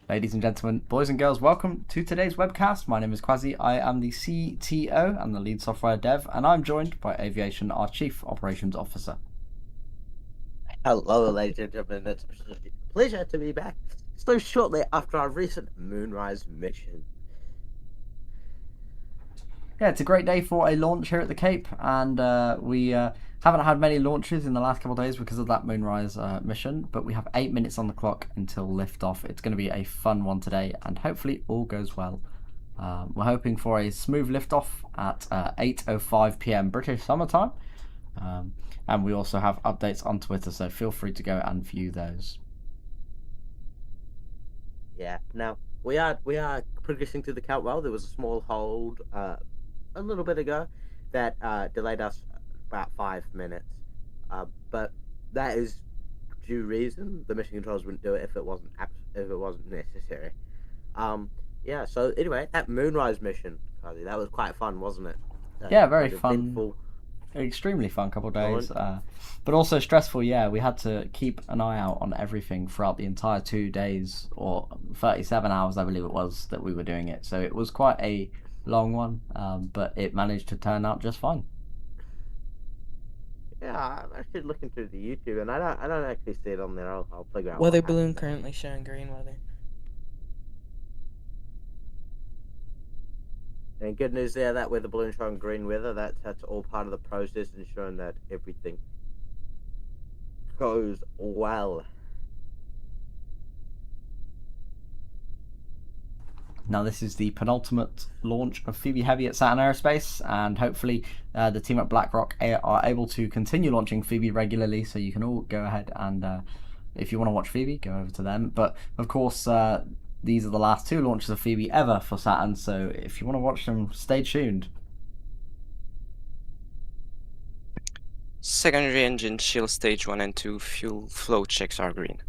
Ladies and gentlemen, boys and girls, welcome to today's webcast. My name is Quasi. I am the CTO and the lead software dev, and I'm joined by Aviation, our Chief Operations Officer. Hello, ladies and gentlemen. It's a pleasure to be back so shortly after our recent Moonrise mission. Yeah, it's a great day for a launch here at the Cape, and we haven't had many launches in the last couple of days because of that Moonrise mission, but we have 8 minutes on the clock until liftoff. It's going to be a fun one today, and hopefully all goes well. We're hoping for a smooth liftoff at 8:05 p.m. British Summer Time, and we also have updates on Twitter, so feel free to go and view those. Yeah, now we are progressing to the countwell. There was a small hold a little bit ago that delayed us about 5 minutes, but that is due reason. The mission controls wouldn't do it if it wasn't necessary. Yeah. So anyway, that Moonrise mission, that was quite fun, wasn't it? Yeah, very fun. Extremely fun couple of days, but also stressful. Yeah, we had to keep an eye out on everything throughout the entire 2 days, or 37 hours, I believe it was, that we were doing it. So it was quite a long one, but it managed to turn out just fine. Yeah, I'm actually looking through the YouTube, and I don't actually see it on there. I'll figure out. Weather balloon currently showing green weather. And good news there, that weather balloon showing green weather, that's all part of the process, ensuring that everything goes well. Now this is the penultimate launch of Phoebe Heavy at Saturn Aerospace, and hopefully the team at BlackRock are able to continue launching Phoebe regularly, so you can all go ahead and if you want to watch Phoebe, go over to them. But of course these are the last 2 launches of Phoebe ever for Saturn, so if you want to watch them, stay tuned. Secondary engine chill stage 1 and 2 fuel flow checks are green.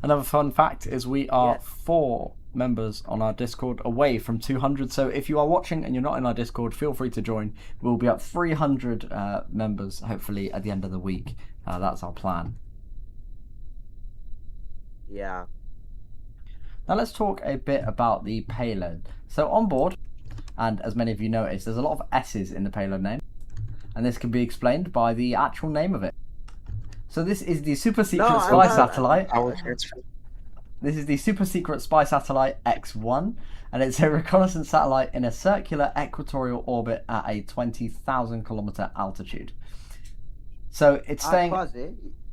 Another fun fact is we are 4 members on our Discord away from 200, so if you are watching and you're not in our Discord, feel free to join. We'll be at 300 members hopefully at the end of the week. That's our plan. Yeah. Now let's talk a bit about the payload. So on board, and as many of you noticed, there's a lot of S's in the payload name, and this can be explained by the actual name of it. So this is the super secret spy satellite. This is the super secret spy satellite X1, and it's a reconnaissance satellite in a circular equatorial orbit at a 20,000 kilometer altitude. So it's staying.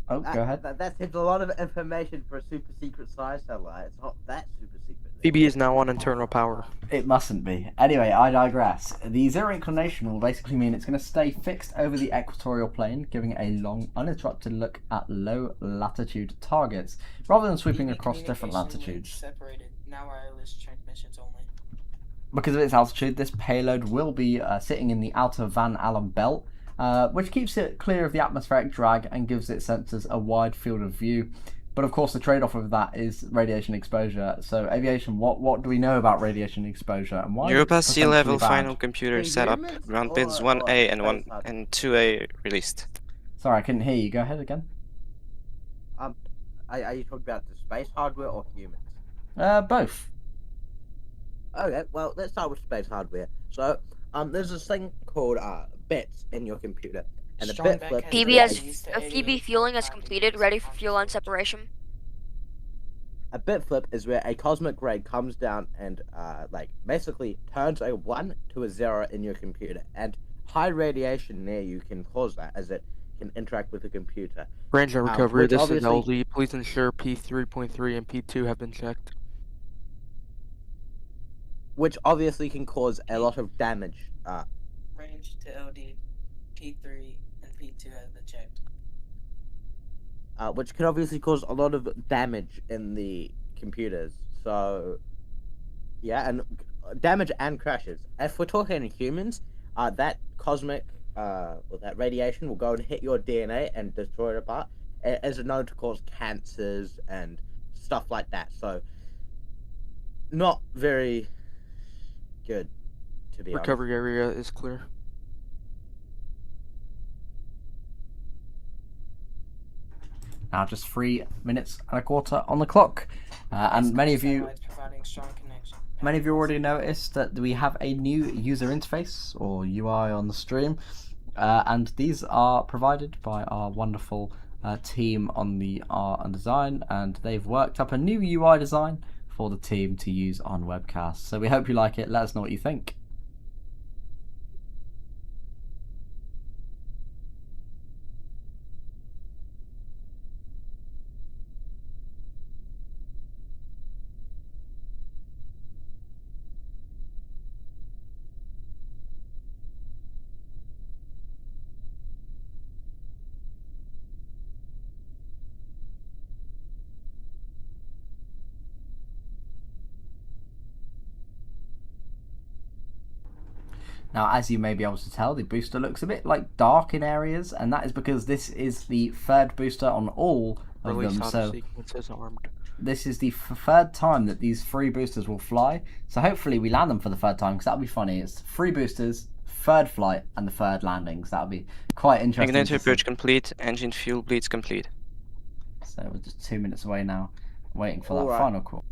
Oh, go ahead. That's a lot of information for a super secret spy satellite. It's not that super secret. Phoebe is now on internal power. It mustn't be. Anyway, I digress. The zero inclination will basically mean it's going to stay fixed over the equatorial plane, giving a long, uninterrupted look at low latitude targets, rather than sweeping across different latitudes. Separated. Now wireless transmissions only. Because of its altitude, this payload will be sitting in the outer Van Allen belt, which keeps it clear of the atmospheric drag and gives its sensors a wide field of view. But of course, the trade-off of that is radiation exposure. So, Aviation, what do we know about radiation exposure, and why? Europa sea level final computer setup. Ground pins 1A and 2A released. Sorry, I couldn't hear you. Go ahead again. Are you talking about the space hardware or humans? Both. Okay, well, let's start with space hardware. So, there's this thing called bits in your computer, and a Strong bit back flip has is Phoebe where has Used to Phoebe fueling has 88.5 completed, degrees ready for on fuel line full separation. a bit flip is where a cosmic ray comes down and like basically turns a 1 to a 0 in your computer, and high radiation near you can cause that as it can interact with the computer. Range and recovery, which this is obviously- LD. Please ensure P3.3 and P2 have been checked. Which obviously can cause a lot of damage. Range to LD, P3 and P2 has been checked. Which can obviously cause a lot of damage in the computers. So, yeah, and damage and crashes. If we're talking humans, that cosmic, or that radiation will go and hit your DNA and destroy it apart. It is known to cause cancers and stuff like that. So, not very good, to be honest. Recovery area is clear. Now just 3 minutes and a quarter on the clock, and many of you Providing strong connection. already noticed that we have a new user interface or UI on the stream, and these are provided by our wonderful team on the art and design, and they've worked up a new UI design for the team to use on webcasts. So we hope you like it. Let us know what you think. Now, as you may be able to tell, the booster looks a bit like dark in areas, and that is because this is the third booster on all of Release them. out So of sequence is armed. this is the third time that these 3 boosters will fly. So hopefully we land them for the third time, because that would be funny. It's 3 boosters, third flight, and the third landing. So that would be quite interesting. Igniter purge complete, engine fuel bleeds complete. So we're just 2 minutes away now, waiting for that Alright. final call.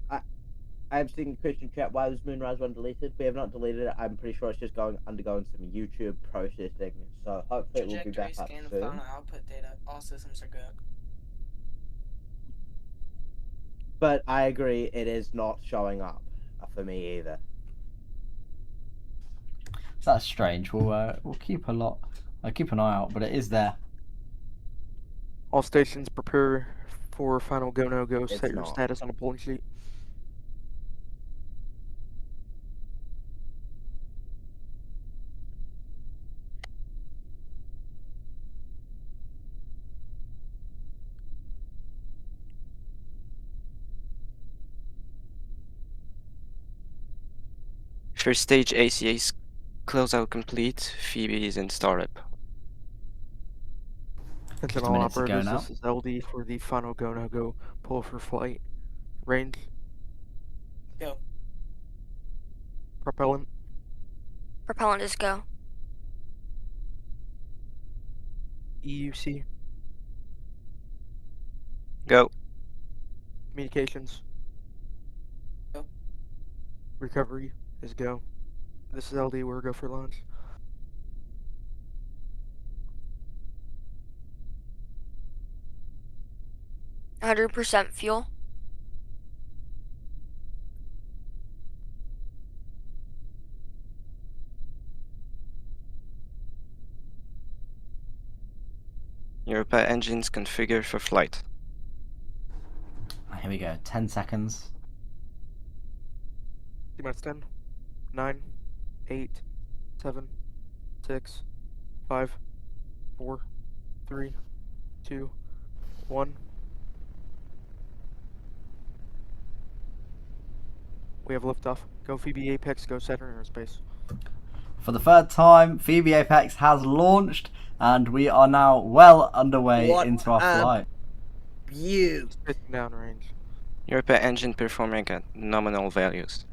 I've seen Christian chat, why was Moonrise one deleted? We have not deleted it. I'm pretty sure it's just undergoing some YouTube processing. So hopefully it will be Trajectory back up scan of soon. final output data. All systems are good. But I agree, it is not showing up for me either. So that's strange. We'll keep an eye out, but it is there. All stations prepare for final go no go. It's Set your not. status on a pulling sheet. First stage ACA's closeout complete. Phoebe is in startup. Attention Just all minutes ago operators, now. this is LD for the final go no go. Pull for flight. Range. Go. Propellant. Propellant is go. EUC. Go. Communications. Go. Recovery is go. This is LD, we're go for launch. %100 fuel. Europa engines configured for flight. Here we go. 10 seconds. T-minus 10, 9, 8, 7, 6, 5, 4, 3, 2, 1. We have liftoff. Go Phoebe Apex, go Saturn Aerospace. For the third time, Phoebe Apex has launched, and we are now well underway What into our a flight. You. Spitting down range. Europa engine performing at nominal values.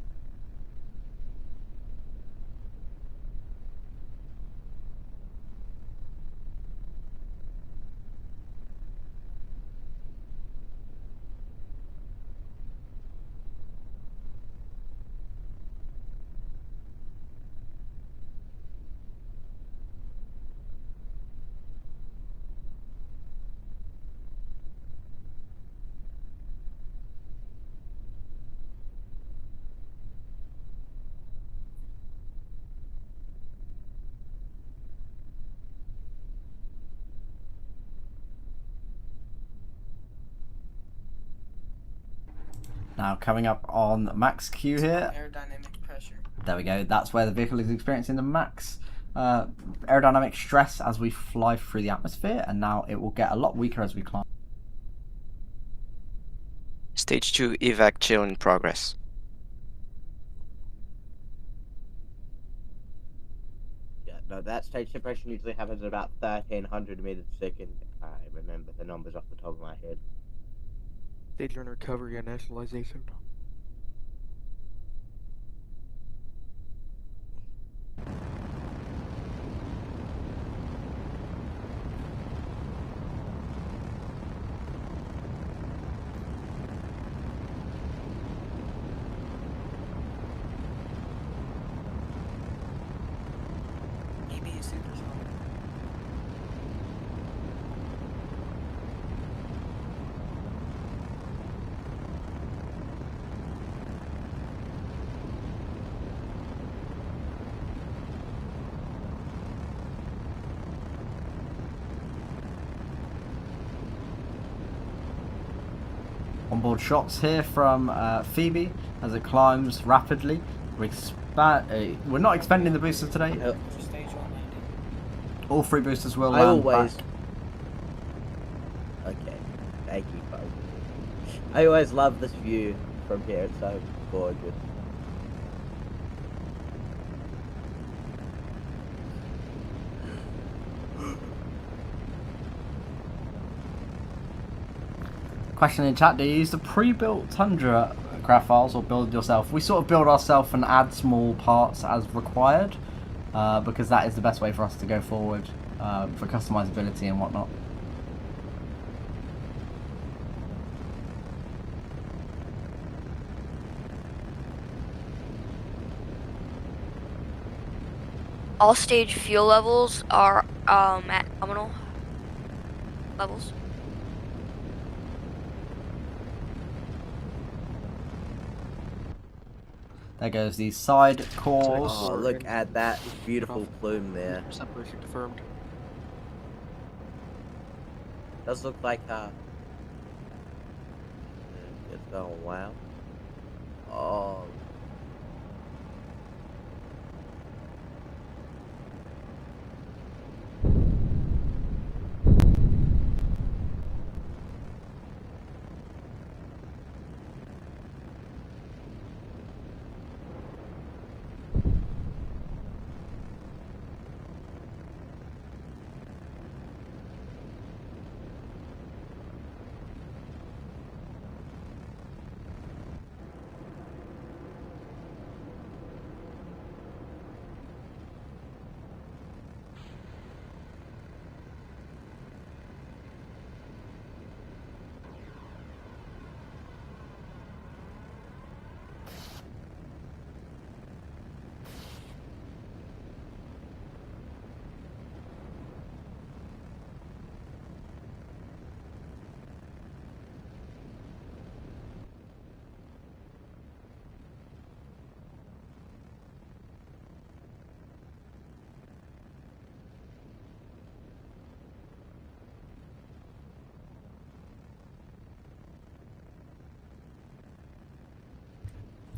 Now coming up on max Q here. Aerodynamic pressure. There we go. That's where the vehicle is experiencing the max aerodynamic stress as we fly through the atmosphere, and now it will get a lot weaker as we climb. Stage 2 evac chill in progress. Yeah, no, that stage separation usually happens at about 1300 meters a second. I remember the numbers off the top of my head. Stage 1 recovery and nationalization. EB is supersonic. Onboard shots here from Phoebe as it climbs rapidly. We're not expending the boosters today. For stage 1 landing. All 3 boosters will I land always. back. Okay, thank you, folks. I always love this view from here. It's so gorgeous. Question in chat: do you use the pre-built Tundra graph files or build it yourself? We sort of build ourselves and add small parts as required, because that is the best way for us to go forward for customizability and whatnot. All stage fuel levels are at nominal levels. There goes the side cores. Oh, look at that beautiful plume there. Separation confirmed. Does look like it's going well. Oh.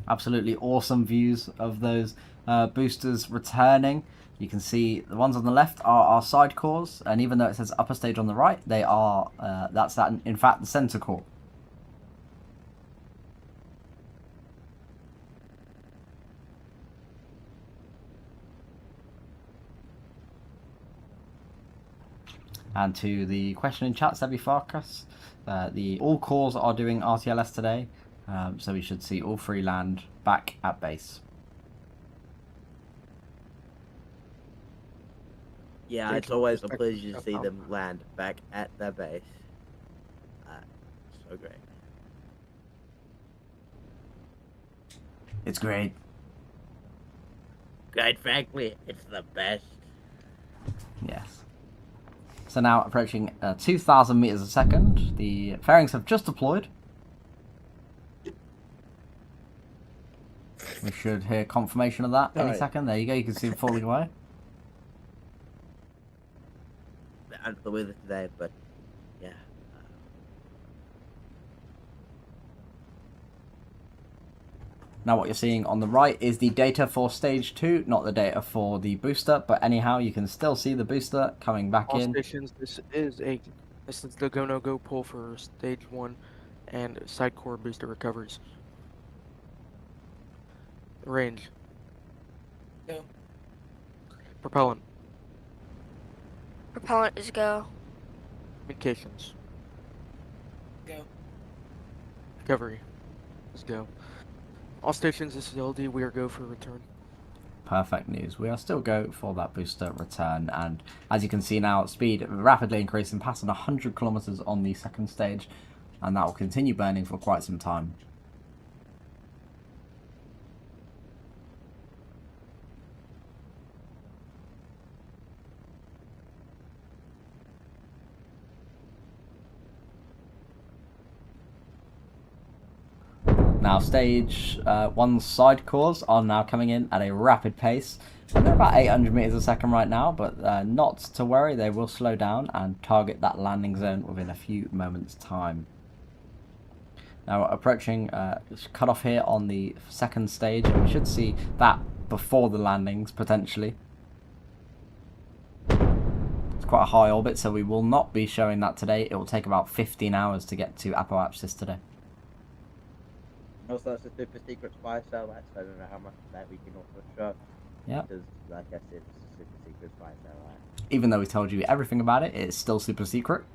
Absolutely awesome views of those boosters returning. You can see the ones on the left are our side cores, and even though it says upper stage on the right, they are that's in fact the center core. And to the question in chat, Sebi Farkas, all cores are doing RTLS today, so we should see all 3 land back at base. Yeah, it's always a pleasure to see them land back at their base. So great. It's great. Quite frankly, it's the best. Yes. So now approaching 2,000 meters a second. The fairings have just deployed. We should hear confirmation of that any second. There you go. You can see them falling away. Bit under the weather today, but yeah. Now what you're seeing on the right is the data for stage 2, not the data for the booster, but anyhow you can still see the booster coming back All in. stations, this is the go-no-go pull for stage 1 and side core booster recoveries. Range. Go. Propellant. Propellant is go. Communications. Go. Recovery. Let's go. All stations, this is LD. We are go for return. Perfect news. We are still go for that booster return, and as you can see now, speed rapidly increasing, passing 100 kilometers on the second stage, and that will continue burning for quite some time. Now stage 1's side cores are now coming in at a rapid pace. And they're about 800 meters a second right now, but not to worry, they will slow down and target that landing zone within a few moments time. Now we're approaching cutoff here on the second stage, and we should see that before the landings potentially. It's quite a high orbit, so we will not be showing that today. It will take about 15 hours to get to Apoapsis today. Also, it's a super secret spy satellite, so I don't know how much of that we can also show. Yeah. Because, like I said, it's a super secret spy satellite. Even though we told you everything about it, it's still super secret.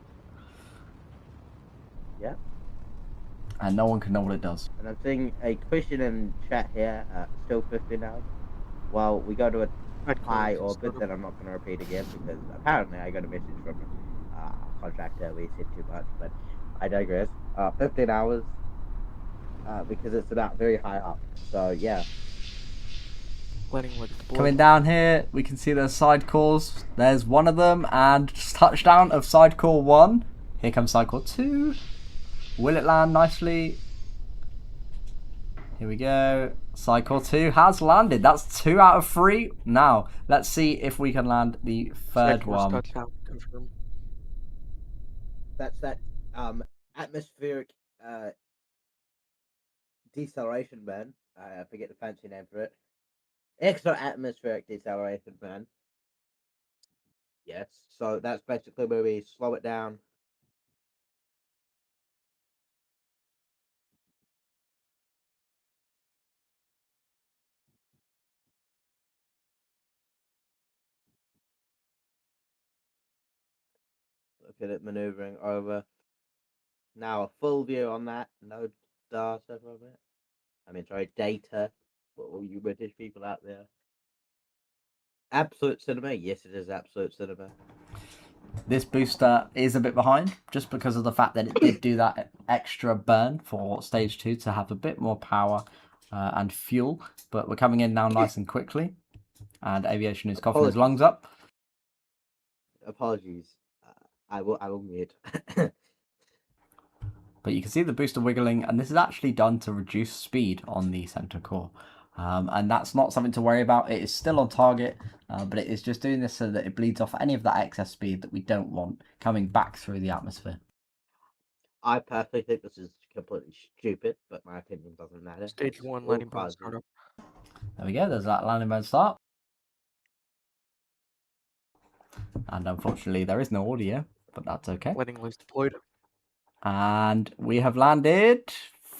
Yeah. And no one can know what it does. And I'm seeing a question in chat here, still 15 hours. Well, we go to a high orbit that I'm not going to repeat again because apparently I got a message from a contractor. We said too much, but I digress. 15 hours because it's about very high up. So, yeah. Coming down here, we can see there's side cores. There's one of them, and touchdown of side core 1. Here comes side core 2. Will it land nicely? Here we go. Side core 2 has landed. That's 2 out of 3. Now, let's see if we can land the third one. That's that atmospheric deceleration, man. I forget the fancy name for it. Extra atmospheric deceleration, man. Yes, so that's basically where we slow it down. Look at it maneuvering over. Now a full view on that. No data from it. I mean, sorry, data for all you British people out there. Absolute cinema. Yes, it is absolute cinema. This booster is a bit behind just because of the fact that it did do that extra burn for stage 2 to have a bit more power and fuel. But we're coming in now nice and quickly. And Aviation is coughing his lungs up. Apologies. I will mute. But you can see the booster wiggling, and this is actually done to reduce speed on the center core. And that's not something to worry about. It is still on target, but it is just doing this so that it bleeds off any of that excess speed that we don't want coming back through the atmosphere. I personally think this is completely stupid, but my opinion doesn't matter. Stage 1 landing burn startup. There we go, there's that landing burn start. And unfortunately there is no audio, but that's okay. Landing lights deployed. And we have landed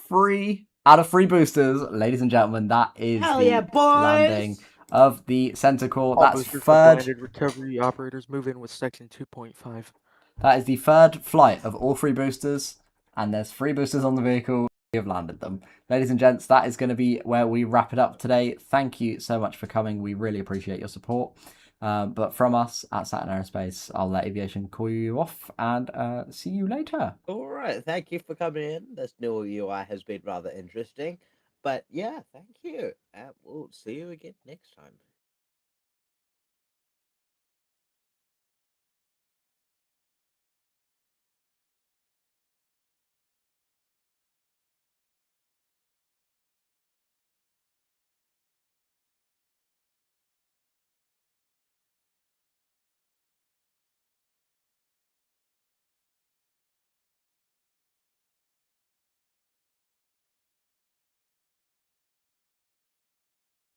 3 out of 3 boosters. Ladies and gentlemen, that is landing of the center core. That's third. Recovery operators move in with section 2.5. That is the third flight of all 3 boosters, and there's 3 boosters on the vehicle. We have landed them. Ladies and gents, that is going to be where we wrap it up today. Thank you so much for coming. We really appreciate your support. But from us at Saturn Aerospace, I'll let Aviation call you off and see you later. All right. Thank you for coming in. This new UI has been rather interesting. But yeah, thank you. We'll see you again next time.